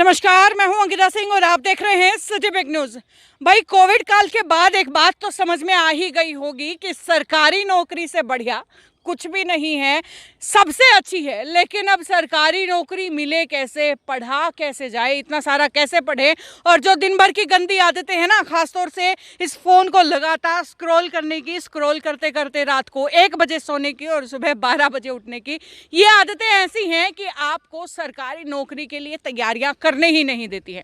नमस्कार, मैं हूं अंकिता सिंह और आप देख रहे हैं सिटी बिग न्यूज। भाई, कोविड काल के बाद एक बात तो समझ में आ ही गई होगी कि सरकारी नौकरी से बढ़िया कुछ भी नहीं है, सबसे अच्छी है। लेकिन अब सरकारी नौकरी मिले कैसे, पढ़ा कैसे जाए, इतना सारा कैसे पढ़े, और जो दिन भर की गंदी आदतें हैं ना, खासतौर से इस फोन को लगातार स्क्रॉल करने की, स्क्रॉल करते करते रात को 1 बजे सोने की और सुबह 12 बजे उठने की, ये आदतें ऐसी हैं कि आपको सरकारी नौकरी के लिए तैयारियां करने ही नहीं देती है।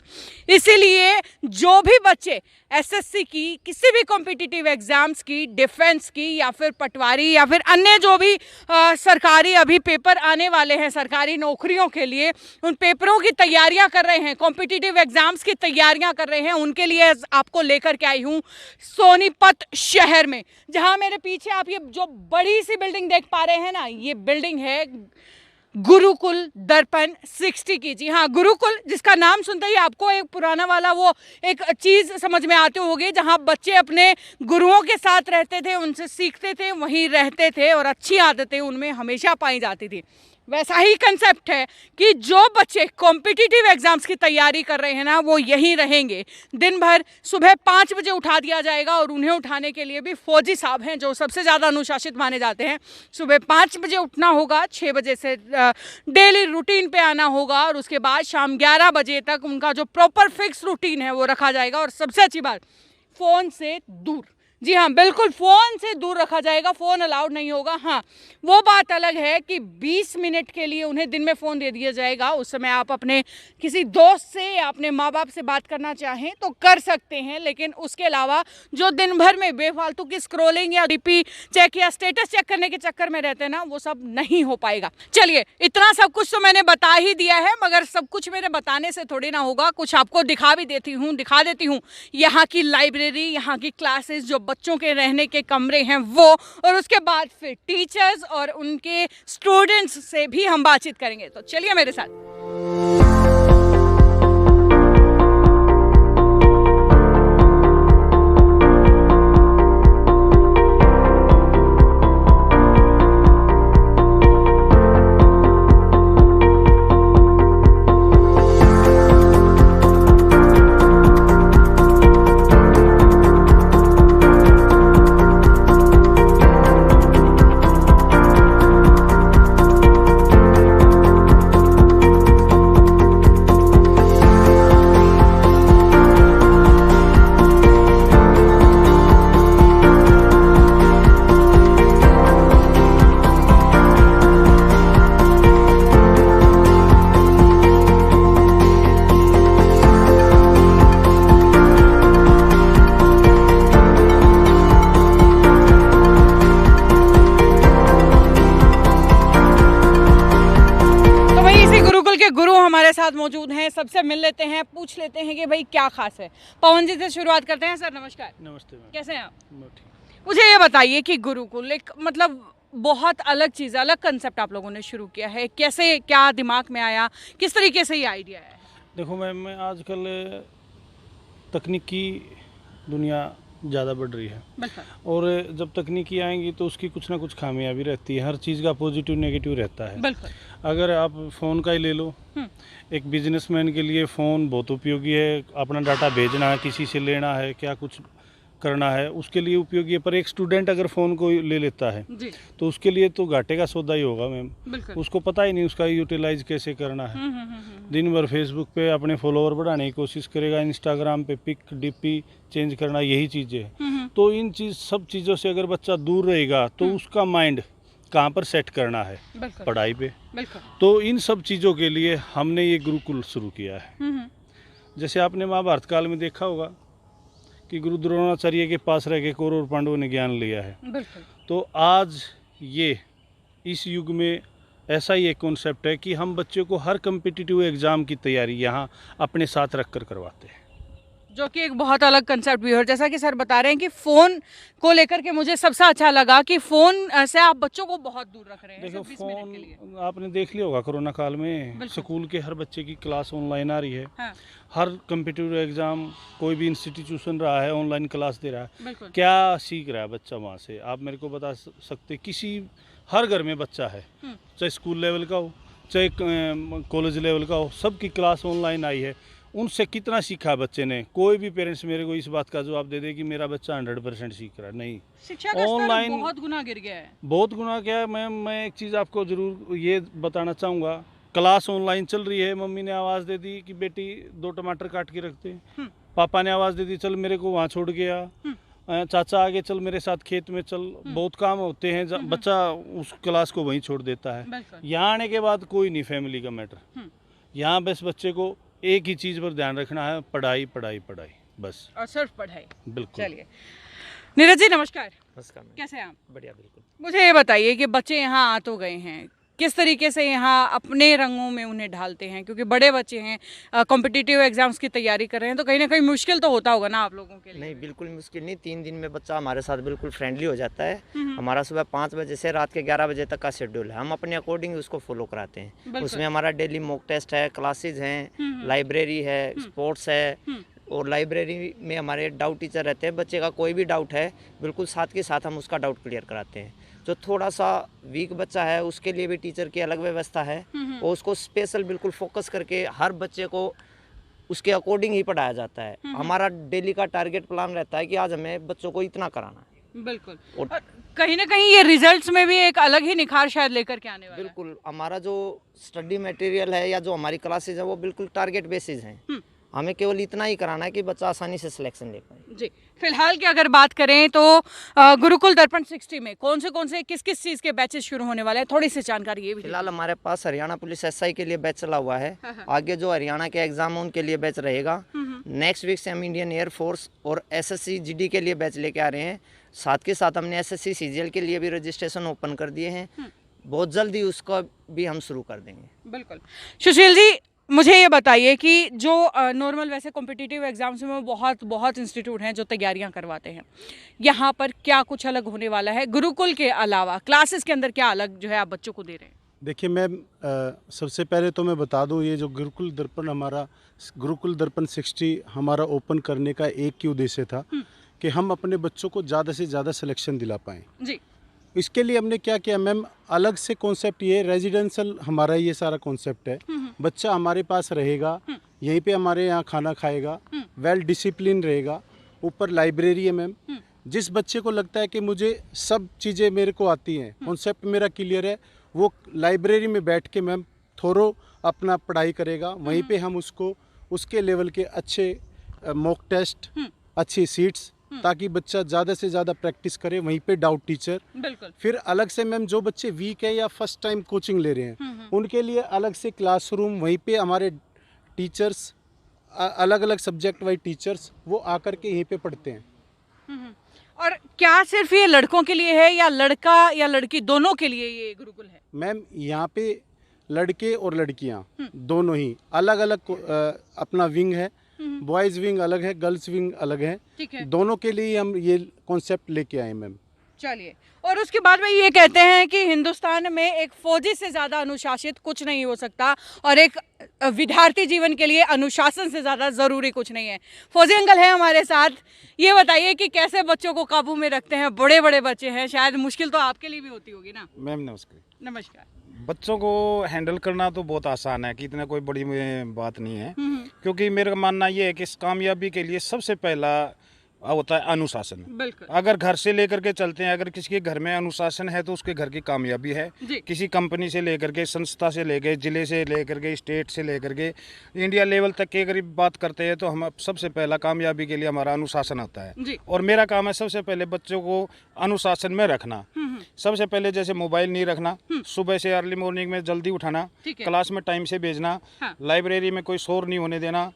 इसीलिए जो भी बच्चे एसएससी की, किसी भी कॉम्पिटिटिव एग्जाम्स की, डिफेंस की या फिर पटवारी या फिर अन्य जो भी सरकारी अभी पेपर आने वाले हैं सरकारी नौकरियों के लिए, उन पेपरों की तैयारियां कर रहे हैं, कॉम्पिटिटिव एग्जाम्स की तैयारियां कर रहे हैं, उनके लिए आपको लेकर के आई हूं सोनीपत शहर में। जहां मेरे पीछे आप ये जो बड़ी सी बिल्डिंग देख पा रहे हैं ना, ये बिल्डिंग है गुरुकुल दर्पण 60 की। जी हाँ, गुरुकुल, जिसका नाम सुनते ही आपको एक पुराना वाला वो एक चीज़ समझ में आती होगी, जहाँ बच्चे अपने गुरुओं के साथ रहते थे, उनसे सीखते थे, वहीं रहते थे और अच्छी आदतें उनमें हमेशा पाई जाती थी। वैसा ही कंसेप्ट है कि जो बच्चे कॉम्पिटिटिव एग्जाम्स की तैयारी कर रहे हैं ना, वो यहीं रहेंगे। दिन भर सुबह 5 बजे उठा दिया जाएगा और उन्हें उठाने के लिए भी फौजी साहब हैं जो सबसे ज़्यादा अनुशासित माने जाते हैं। सुबह 5 बजे उठना होगा, 6 बजे से डेली रूटीन पे आना होगा और उसके बाद शाम 11 बजे तक उनका जो प्रॉपर फिक्स रूटीन है वो रखा जाएगा। और सबसे अच्छी बात, फ़ोन से दूर। जी हाँ, बिल्कुल फ़ोन से दूर रखा जाएगा, फ़ोन अलाउड नहीं होगा। हाँ, वो बात अलग है कि 20 मिनट के लिए उन्हें दिन में फ़ोन दे दिया जाएगा। उस समय आप अपने किसी दोस्त से या अपने माँ बाप से बात करना चाहें तो कर सकते हैं, लेकिन उसके अलावा जो दिन भर में बेफालतू की स्क्रॉलिंग या डीपी चेक या स्टेटस चेक करने के चक्कर में रहते हैं ना, वो सब नहीं हो पाएगा। चलिए, इतना सब कुछ तो मैंने बता ही दिया है, मगर सब कुछ मेरे बताने से थोड़ी ना होगा, कुछ आपको दिखा देती हूँ यहाँ की लाइब्रेरी, यहाँ की क्लासेस, जो बच्चों के रहने के कमरे हैं वो, और उसके बाद फिर टीचर्स और उनके स्टूडेंट्स से भी हम बातचीत करेंगे। तो चलिए मेरे साथ। गुरु हमारे साथ मौजूद हैं, सबसे मिल लेते हैं, पूछ लेते हैं कि भाई क्या खास है। पवन जी से शुरुआत करते हैं। सर नमस्कार। नमस्ते मैम। कैसे हैं आप? मुझे ये बताइए कि गुरुकुल एक मतलब बहुत अलग चीज़, अलग कंसेप्ट आप लोगों ने शुरू किया है, कैसे, क्या दिमाग में आया, किस तरीके से ये आइडिया है? देखो मैम, आजकल तकनीकी दुनिया ज़्यादा बढ़ रही है और जब तकनीकी आएंगी तो उसकी कुछ ना कुछ खामियां भी रहती है। हर चीज़ का पॉजिटिव नेगेटिव रहता है। अगर आप फ़ोन का ही ले लो, एक बिजनेसमैन के लिए फ़ोन बहुत उपयोगी है। अपना डाटा भेजना है, किसी से लेना है, क्या कुछ करना है, उसके लिए उपयोगी है। पर एक स्टूडेंट अगर फ़ोन को ले लेता है तो उसके लिए तो घाटे का सौदा ही होगा मैम। उसको पता ही नहीं उसका यूटिलाइज कैसे करना है। दिन भर फेसबुक पे अपने फॉलोअर बढ़ाने की कोशिश करेगा, इंस्टाग्राम पे पिक डीपी चेंज करना, यही चीज़ें है। तो इन सब चीज़ों से अगर बच्चा दूर रहेगा तो उसका माइंड कहाँ पर सेट करना है, पढ़ाई पे। तो इन सब चीज़ों के लिए हमने ये गुरुकुल शुरू किया है। जैसे आपने महाभारत काल में देखा होगा कि गुरु द्रोणाचार्य के पास रह के कौरव और पांडवों ने ज्ञान लिया है। तो आज ये इस युग में ऐसा ही एक कॉन्सेप्ट है कि हम बच्चों को हर कम्पिटिटिव एग्ज़ाम की तैयारी यहाँ अपने साथ रख कर करवाते हैं, जो कि एक बहुत अलग कंसेप्ट भी है। और जैसा कि सर बता रहे हैं कि फ़ोन को लेकर के मुझे सबसे अच्छा लगा कि फ़ोन से आप बच्चों को बहुत दूर रख रहे हैं। देखो, फ़ोन आपने देख लिया होगा कोरोना काल में स्कूल के हर बच्चे की क्लास ऑनलाइन आ रही है। हाँ। हर कम्पिटिटिव एग्ज़ाम कोई भी इंस्टीट्यूशन रहा है, ऑनलाइन क्लास दे रहा है। क्या सीख रहा है बच्चा वहाँ से? आप मेरे को बता सकते? किसी हर घर में बच्चा है, चाहे स्कूल लेवल का हो, चाहे कॉलेज लेवल का हो, सबकी क्लास ऑनलाइन आई है। उनसे कितना सीखा बच्चे ने? कोई भी पेरेंट्स मेरे को इस बात का जवाब दे दे कि मेरा बच्चा 100% सीख रहा है, नहीं। शिक्षा का स्तर ऑनलाइन बहुत गुना गिर गया है। बहुत गुना क्या है मैम, मैं एक चीज़ आपको ज़रूर ये बताना चाहूँगा। क्लास ऑनलाइन चल रही है, मम्मी ने आवाज़ दे दी कि बेटी 2 टमाटर काट के रखते, पापा ने आवाज़ दे दी चल मेरे को वहाँ छोड़ गया, चाचा आगे चल मेरे साथ खेत में चल, बहुत काम होते हैं, बच्चा उस क्लास को वहीं छोड़ देता है। यहाँ आने के बाद कोई नहीं फैमिली का मैटर, यहाँ बस बच्चे को एक ही चीज़ पर ध्यान रखना है, पढ़ाई पढ़ाई पढ़ाई, बस और सिर्फ पढ़ाई। बिल्कुल। चलिए नीरज जी नमस्कार। नमस्कार। कैसे हैं आप? बढ़िया, बिल्कुल। मुझे ये बताइए कि बच्चे यहाँ आ तो गए हैं, किस तरीके से यहाँ अपने रंगों में उन्हें ढालते हैं, क्योंकि बड़े बच्चे हैं, कॉम्पिटिटिव एग्जाम्स की तैयारी कर रहे हैं, तो कहीं ना कहीं मुश्किल तो होता होगा ना आप लोगों के लिए? नहीं, बिल्कुल मुश्किल नहीं। 3 दिन में बच्चा हमारे साथ बिल्कुल फ्रेंडली हो जाता है। हमारा सुबह 5 बजे से रात के 11 बजे तक का शेड्यूल है, हम अपने अकॉर्डिंग उसको फॉलो कराते हैं। उसमें हमारा डेली मॉक टेस्ट है, क्लासेज हैं, लाइब्रेरी है, स्पोर्ट्स है, और लाइब्रेरी में हमारे डाउट टीचर रहते हैं। बच्चे का कोई भी डाउट है बिल्कुल साथ के साथ हम उसका डाउट क्लियर कराते हैं। जो थोड़ा सा वीक बच्चा है उसके लिए भी टीचर की अलग व्यवस्था है, और उसको स्पेशल बिल्कुल फोकस करके हर बच्चे को उसके अकॉर्डिंग ही पढ़ाया जाता है। हमारा डेली का टारगेट प्लान रहता है कि आज हमें बच्चों को इतना कराना है। बिल्कुल। और कहीं ना कहीं ये रिजल्ट्स में भी एक अलग ही निखार शायद लेकर के आने वाला है। बिल्कुल, हमारा जो स्टडी मटेरियल है या जो हमारी क्लासेज है वो बिल्कुल टारगेट बेसिस हैं। हमें केवल इतना ही कराना है कि बच्चा आसानी से सिलेक्शन ले पाए। जी, फिलहाल की अगर बात करें तो गुरुकुल दर्पण 60 में कौन से किस चीज़ के बैचेस शुरू होने वाले हैं, थोड़ी सी जानकारी ये भी। फिलहाल हमारे पास हरियाणा पुलिस एसआई के लिए बैच चला हुआ है। आगे जो हरियाणा के एग्जाम है उनके लिए बैच रहेगा। नेक्स्ट वीक से हम इंडियन एयरफोर्स और एसएससी जीडी के लिए बैच लेके आ रहे हैं। साथ के साथ हमने एसएससी सीजीएल के लिए भी रजिस्ट्रेशन ओपन कर दिए हैं। बहुत जल्दी उसका भी हम शुरू कर देंगे। बिल्कुल। सुशील जी मुझे ये बताइए कि जो नॉर्मल वैसे कॉम्पिटिटिव एग्जाम्स में बहुत इंस्टीट्यूट हैं जो तैयारियां करवाते हैं, यहाँ पर क्या कुछ अलग होने वाला है गुरुकुल के अलावा? क्लासेस के अंदर क्या अलग जो है आप बच्चों को दे रहे हैं? देखिए मैम, सबसे पहले तो मैं बता दूं, ये जो गुरुकुल दर्पण 60 हमारा ओपन करने का एक ही उद्देश्य था कि हम अपने बच्चों को ज़्यादा से ज़्यादा सिलेक्शन दिला पाएँ। जी, इसके लिए हमने क्या किया मैम, अलग से कॉन्सेप्ट, ये रेजिडेंशियल हमारा ये सारा कॉन्सेप्ट है। बच्चा हमारे पास रहेगा, यहीं पे हमारे यहाँ खाना खाएगा, वेल डिसिप्लिन रहेगा। ऊपर लाइब्रेरी है मैम। जिस बच्चे को लगता है कि मुझे सब चीज़ें मेरे को आती हैं, कॉन्सेप्ट मेरा क्लियर है, वो लाइब्रेरी में बैठ के मैम थोरो अपना पढ़ाई करेगा। वहीं पे हम उसको उसके लेवल के अच्छे मॉक टेस्ट, अच्छी सीट्स, ताकि बच्चा ज़्यादा से ज़्यादा प्रैक्टिस करे। वहीं पे डाउट टीचर। बिल्कुल। फिर अलग से मैम जो बच्चे वीक है या फर्स्ट टाइम कोचिंग ले रहे हैं उनके लिए अलग से क्लासरूम, वहीं पे हमारे टीचर्स, अलग अलग सब्जेक्ट वाइज टीचर्स वो आकर के यहीं पे पढ़ते हैं। और क्या सिर्फ ये लड़कों के लिए है या लड़का या लड़की दोनों के लिए ये गुरुकुल है? मैम यहाँ पे लड़के और लड़कियाँ दोनों ही अलग अलग अपना विंग है। बॉयज़ विंग अलग है, गर्ल्स विंग अलग है। ठीक है। दोनों के लिए हम ये कॉन्सेप्ट लेके आए मैम। चलिए, और उसके बाद में ये कहते हैं कि हिंदुस्तान में एक फौजी से ज़्यादा अनुशासित कुछ नहीं हो सकता, और एक विद्यार्थी जीवन के लिए अनुशासन से ज़्यादा ज़रूरी कुछ नहीं है। फौजी अंकल हैं हमारे साथ, ये बताइए कि कैसे बच्चों को काबू में रखते हैं? बड़े बड़े बच्चे हैं, शायद मुश्किल तो आपके लिए भी होती होगी ना? मैम नमस्कार। नमस्कार। बच्चों को हैंडल करना तो बहुत आसान है, कि इतना कोई बड़ी बात नहीं है। क्योंकि मेरा मानना ये है कि इस कामयाबी के लिए सबसे पहला होता है अनुशासन। बिल्कुल। अगर घर से लेकर के चलते हैं, अगर किसी के घर में अनुशासन है तो उसके घर की कामयाबी है। किसी कंपनी से लेकर के, संस्था से लेकर, जिले से लेकर के, स्टेट से लेकर के, इंडिया लेवल तक की अगर बात करते हैं तो हम सबसे पहला कामयाबी के लिए हमारा अनुशासन होता है। और मेरा काम है सबसे पहले बच्चों को अनुशासन में रखना। सबसे पहले जैसे मोबाइल नहीं रखना, सुबह से अर्ली मॉर्निंग में जल्दी उठाना, क्लास में टाइम से भेजना, लाइब्रेरी में कोई शोर नहीं होने देना।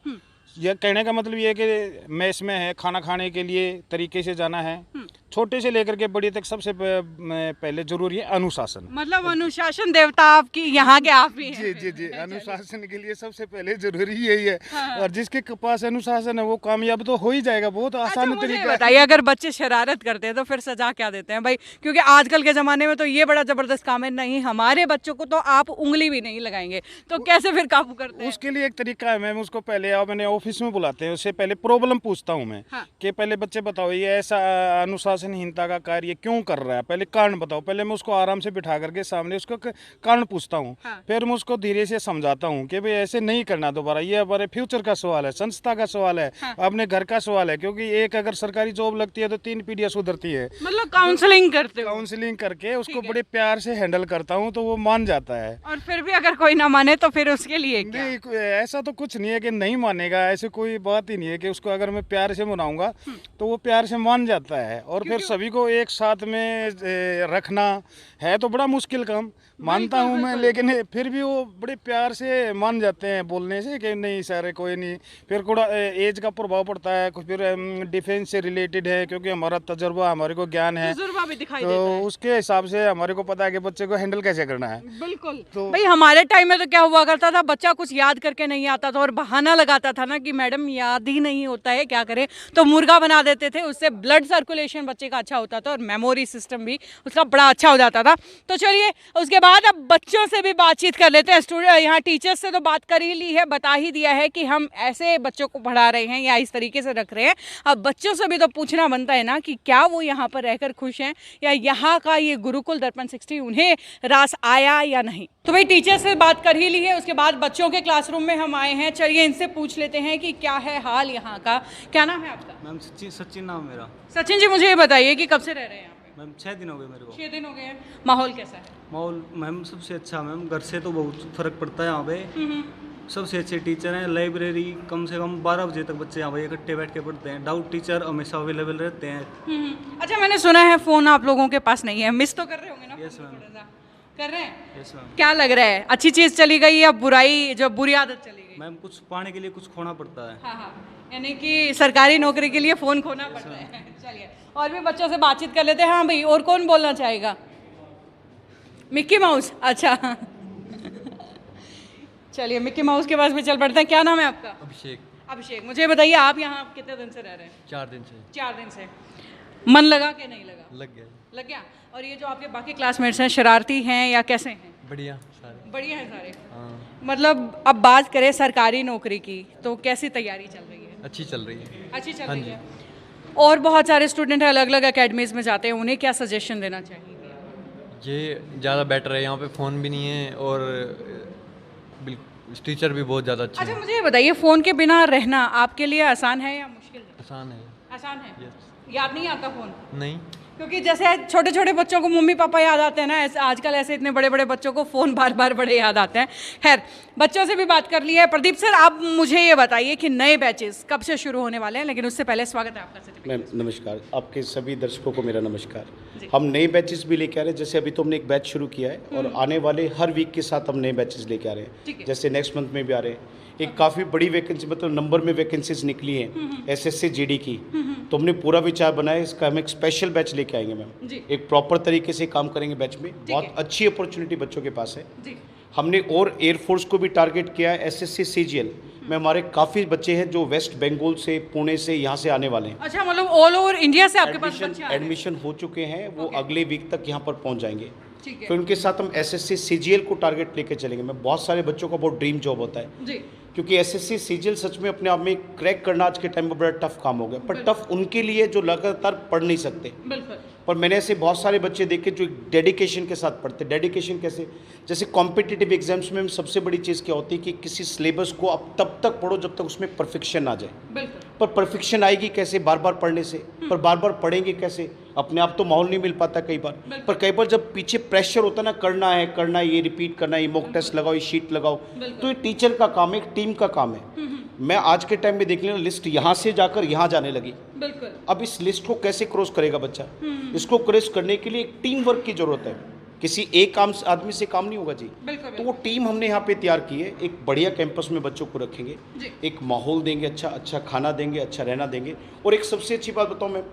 यह कहने का मतलब ये है कि मेस में है, खाना खाने के लिए तरीके से जाना है। छोटे से लेकर के बड़ी तक सबसे पहले जरूरी है अनुशासन। मतलब अनुशासन देवता आपकी यहाँ के आप ही हैं। जी जी जी, अनुशासन के लिए सबसे पहले जरूरी यही है। और जिसके पास अनुशासन है वो कामयाब तो हो ही जाएगा। बहुत आसान तरीका बताइए, अगर बच्चे शरारत करते हैं तो फिर सजा क्या देते हैं भाई? क्योंकि आजकल के ज़माने में तो ये बड़ा ज़बरदस्त काम है, नहीं हमारे बच्चों को तो आप उंगली भी नहीं लगाएंगे, तो कैसे फिर काबू करते हैं? उसके लिए एक तरीका है मैम, उसको पहले आओ, मैंने ऑफिस में बुलाते हैं, उससे पहले प्रॉब्लम पूछता हूँ मैं कि पहले बच्चे बताओ ये ऐसा अनुशासन अनुशासनहीनता का कार्य क्यों कर रहा है, पहले कारण बताओ। पहले मैं उसको आराम से बिठा करके सामने उसको कारण पूछता हूँ, फिर मैं उसको धीरे से समझाता हूँ कि भाई ऐसे नहीं करना दोबारा, ये हमारे फ्यूचर का सवाल है, संस्था का सवाल है, अपने घर का सवाल है। क्योंकि एक अगर सरकारी जॉब लगती है तो 3 पीढ़ियां सुधरती है। मतलब काउंसलिंग करते हो? काउंसलिंग करके उसको बड़े प्यार से हैंडल करता हूँ तो वो मान जाता है। और फिर भी अगर कोई ना माने तो फिर उसके लिए क्या? नहीं, ऐसा तो कुछ नहीं है कि नहीं मानेगा, ऐसे कोई बात ही नहीं है कि उसको अगर मैं प्यार से मनाऊंगा तो वो प्यार से मान जाता है। और फिर सभी को एक साथ में रखना है तो बड़ा मुश्किल काम, मानता हूँ मैं, लेकिन फिर भी वो बड़े प्यार से मान जाते हैं बोलने से कि नहीं सर कोई नहीं। फिर थोड़ा एज का प्रभाव पड़ता है, फिर डिफेंस से रिलेटेड है क्योंकि हमारा तजुर्बा, हमारे को ज्ञान है, तजुर्बा भी दिखाई तो देता है। उसके हिसाब से हमारे को पता है कि बच्चे को हैंडल कैसे करना है। बिल्कुल। तो भाई हमारे टाइम में तो क्या हुआ करता था, बच्चा कुछ याद करके नहीं आता था और बहाना लगाता था ना कि मैडम याद ही नहीं होता है, क्या करें, तो मुर्गा बना देते थे। उससे ब्लड सर्कुलेशन बच्चे का अच्छा होता था और मेमोरी सिस्टम भी उसका बड़ा अच्छा हो जाता था। तो चलिए उसके बाद अब बच्चों से भी बातचीत कर लेते हैं। स्टूडेंट यहाँ टीचर्स से तो बात कर ही ली है, बता ही दिया है कि हम ऐसे बच्चों को पढ़ा रहे हैं या इस तरीके से रख रहे हैं। अब बच्चों से भी तो पूछना बनता है ना कि क्या वो यहाँ पर रहकर खुश हैं या यहाँ का ये गुरुकुल दर्पण 60 उन्हें रास आया या नहीं। तो भाई टीचर से बात कर ही ली है, उसके बाद बच्चों के क्लासरूम में हम आए हैं। चलिए इनसे पूछ लेते हैं कि क्या है हाल यहाँ का। क्या नाम है आपका? मैम सचिन नाम मेरा। सचिन जी मुझे ये बताइए कि कब से रह रहे हैं यहाँ पे? मैम 6 दिन हो गए मेरे को। 6 दिन हो गए हैं। माहौल कैसा है? माहौल मैम सबसे अच्छा मैम, घर से तो बहुत फर्क पड़ता है यहाँ पे। सबसे अच्छे टीचर हैं, लाइब्रेरी कम से कम 12 बजे तक बच्चे यहाँ पे इकट्ठे बैठ के पढ़ते हैं। डाउट टीचर हमेशा अवेलेबल रहते हैं। अच्छा मैंने सुना है फ़ोन आप लोगों के पास नहीं है, मिस तो कर रहे होंगे ना? Yes, ma'am. थोड़ा सा। कर रहे हैं? Yes ma'am. क्या लग रहा है, अच्छी चीज़ चली गई या बुराई, जो बुरी आदत चली गई? मैम कुछ पाने के लिए कुछ खोना पड़ता है। हाँ हाँ, यानी कि सरकारी नौकरी के लिए फ़ोन खोना पड़ रहा है। चलिए और भी बच्चों से बातचीत कर लेते हैं। हाँ भाई, और कौन बोलना चाहेगा? मिक्की माउस, अच्छा चलिए मिक्की माउस के पास भी चल पड़ते हैं। क्या नाम है आपका? अभिषेक। अभिषेक, मुझे बताइए आप यहाँ कितने दिन से रह रहे हैं? 4 दिन से 4 दिन से। मन लगा कि नहीं लगा? लग गया। लग गया। और ये जो आपके बाकी क्लासमेट्स हैं, शरारती हैं या कैसे हैं? बढ़िया सारे। बढ़िया हैं सारे। हाँ, मतलब अब बात करें सरकारी नौकरी की तो कैसी तैयारी चल रही है? अच्छी चल रही है। अच्छी चल हाँ रही जी। है। और बहुत सारे स्टूडेंट अलग अलग एकेडमीज में जाते हैं, उन्हें क्या सजेशन देना चाहिए? ये ज़्यादा बेटर है, यहाँ पे फ़ोन भी नहीं है और टीचर भी बहुत ज़्यादा अच्छे अच्छा हैं। मुझे ये बताइए, फ़ोन के बिना रहना आपके लिए आसान है या मुश्किल है? आसान है। आसान है। यस। याद नहीं आता फ़ोन? नहीं। क्योंकि जैसे छोटे छोटे बच्चों को मम्मी पापा याद आते हैं ना, ऐसे आजकल ऐसे इतने बड़े बड़े बच्चों को फ़ोन बार बार बड़े याद आते हैं। खैर बच्चों से भी बात कर ली है। प्रदीप सर आप मुझे ये बताइए कि नए बैचेस कब से शुरू होने वाले हैं, लेकिन उससे पहले स्वागत है आपका सर। मैम नमस्कार, आपके सभी दर्शकों को मेरा नमस्कार। हम नए बैचेस भी लेके आ रहे हैं, जैसे अभी तो हमने एक बैच शुरू किया है और आने वाले हर वीक के साथ हम नए बैचेस लेके आ रहे ठीक है। हैं। जैसे नेक्स्ट मंथ में भी आ रहे हैं। एक काफ़ी बड़ी वैकेंसी, मतलब नंबर में वैकेंसीज निकली हैं एसएससी जीडी की, तो हमने पूरा विचार बनाया इसका, हम एक स्पेशल बैच लेके आएंगे मैम। जी। एक प्रॉपर तरीके से काम करेंगे बैच में। बहुत अच्छी अपॉर्चुनिटी बच्चों के पास है। जी। हमने और एयरफोर्स को भी टारगेट किया है। एसएससी सीजीएल में हमारे काफ़ी बच्चे हैं जो वेस्ट बंगाल से, पुणे से, यहाँ से आने वाले हैं। अच्छा मतलब ऑल ओवर इंडिया से आपके पास बच्चे आ रहे हैं? एडमिशन हो चुके हैं, वो अगले वीक तक यहाँ पर पहुँच जाएंगे। ठीक है। फिर उनके साथ हम एसएससी सीजीएल को टारगेट लेके चलेंगे। मैं बहुत सारे बच्चों का बहुत ड्रीम जॉब होता है, जी। क्योंकि एसएससी सीजीएल सच में अपने आप में क्रैक करना आज के टाइम में बड़ा टफ काम हो गया, पर टफ उनके लिए जो लगातार पढ़ नहीं सकते। बिल्कुल। पर मैंने ऐसे बहुत सारे बच्चे देखे जो डेडिकेशन के साथ पढ़ते। डेडिकेशन कैसे? जैसे कॉम्पिटिटिव एग्जाम्स में सबसे बड़ी चीज़ क्या होती है कि किसी सिलेबस को आप तब तक पढ़ो जब तक उसमें परफेक्शन आ जाए। बिल्कुल। पर परफेक्शन आएगी कैसे? बार बार पढ़ने से। पर बार बार पढ़ेंगे कैसे? अपने आप तो माहौल नहीं मिल पाता कई बार। पर कई बार जब पीछे प्रेशर होता है ना, करना है, ये रिपीट करना है, ये मॉक टेस्ट लगाओ, ये शीट लगाओ, तो ये टीचर का काम है, एक टीम का काम है। मैं आज के टाइम में देख लेना, लिस्ट यहाँ से जाकर यहाँ जाने लगी। बिल्कुल। अब इस लिस्ट को कैसे क्रॉस करेगा बच्चा? इसको क्रॉस करने के लिए एक टीम वर्क की जरूरत है। किसी एक आदमी से काम नहीं होगा जी। बिल्कुल। तो वो टीम हमने यहाँ पे तैयार की है। एक बढ़िया कैंपस में बच्चों को रखेंगे, एक माहौल देंगे, अच्छा खाना देंगे, अच्छा रहना देंगे। और एक सबसे अच्छी बात बताऊँ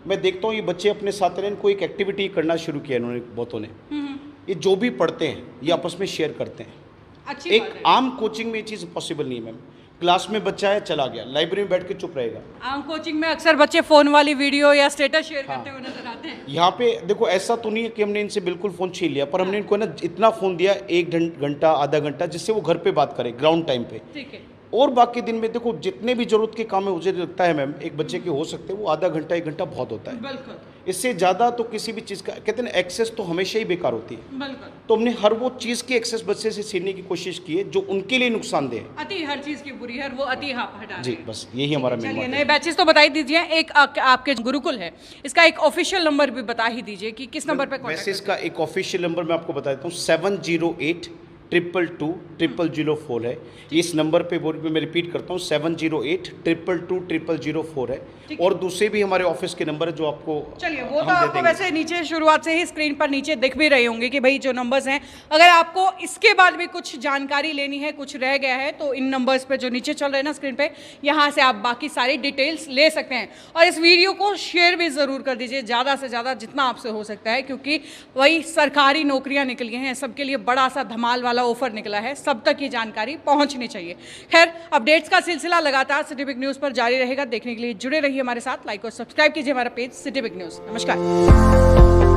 मैं देखता हूँ ये बच्चे अपने साथ रहने कोई एक एक्टिविटी करना शुरू किया इन्होंने, बहुतों ने। ये जो भी पढ़ते हैं ये आपस में शेयर करते हैं। अच्छी एक बात है। आम कोचिंग में ये चीज़ पॉसिबल नहीं है मैम। क्लास में बच्चा है, चला गया, लाइब्रेरी में बैठ के चुप रहेगा। आम कोचिंग में अक्सर बच्चे फ़ोन वाली वीडियो या स्टेटस शेयर करते हुए नजर आते हैं। यहाँ पे देखो ऐसा तो नहीं है कि हमने इनसे बिल्कुल फ़ोन छीन लिया, पर हमने इनको ना इतना फ़ोन दिया 1 घंटा, आधा घंटा, जिससे वो घर पे बात करें, ग्राउंड टाइम पे। ठीक है। और बाकी दिन में देखो जितने भी जरूरत के काम है, मुझे लगता है मैम एक बच्चे के हो सकते हैं वो आधा घंटा 1 घंटा बहुत होता है। बिल्कुल इससे ज़्यादा तो किसी भी चीज़ का कहते हैं एक्सेस तो हमेशा ही बेकार होती है। बिल्कुल। तो हमने हर वो चीज़ की एक्सेस बच्चे से छीनने की कोशिश की है जो उनके लिए नुकसानदेह है। अति हर चीज की बुरी है और वो अति आप हटा रहे जी हैं। बस यही हमारा मेन चलिए मोटिव नए है। बैचेस तो बता ही दीजिए, एक आपके गुरुकुल है इसका एक ऑफिशियल नंबर भी बता ही दीजिए कि किस नंबर पे वैसे कॉन्टैक्ट इसका एक ऑफिशियल नंबर मैं आपको बता देता हूँ 708-222-0004 है। इस नंबर पे मैं रिपीट करता हूँ 708-222-0004 है। और दूसरे भी हमारे ऑफिस के नंबर है जो आपको चलिए वो हम तो दे आपको देंगे। वैसे नीचे शुरुआत से ही स्क्रीन पर नीचे दिख भी रहे होंगे कि भाई जो नंबर्स हैं, अगर आपको इसके बाद भी कुछ जानकारी लेनी है, कुछ रह गया है, तो इन नंबर्स पे जो नीचे चल रहे हैं ना स्क्रीन पे, यहाँ से आप बाकी सारी डिटेल्स ले सकते हैं। और इस वीडियो को शेयर भी ज़रूर कर दीजिए ज़्यादा से ज़्यादा जितना आपसे हो सकता है, क्योंकि वही सरकारी नौकरियाँ निकली हैं, सबके लिए बड़ा सा धमाल वाला ऑफर निकला है, सब तक ये जानकारी पहुँचनी चाहिए। खैर अपडेट्स का सिलसिला लगातार सिटी बिग न्यूज़ पर जारी रहेगा। देखने के लिए जुड़े रहिए हमारे साथ, लाइक और सब्सक्राइब कीजिए हमारा पेज सिटी बिग न्यूज़। नमस्कार।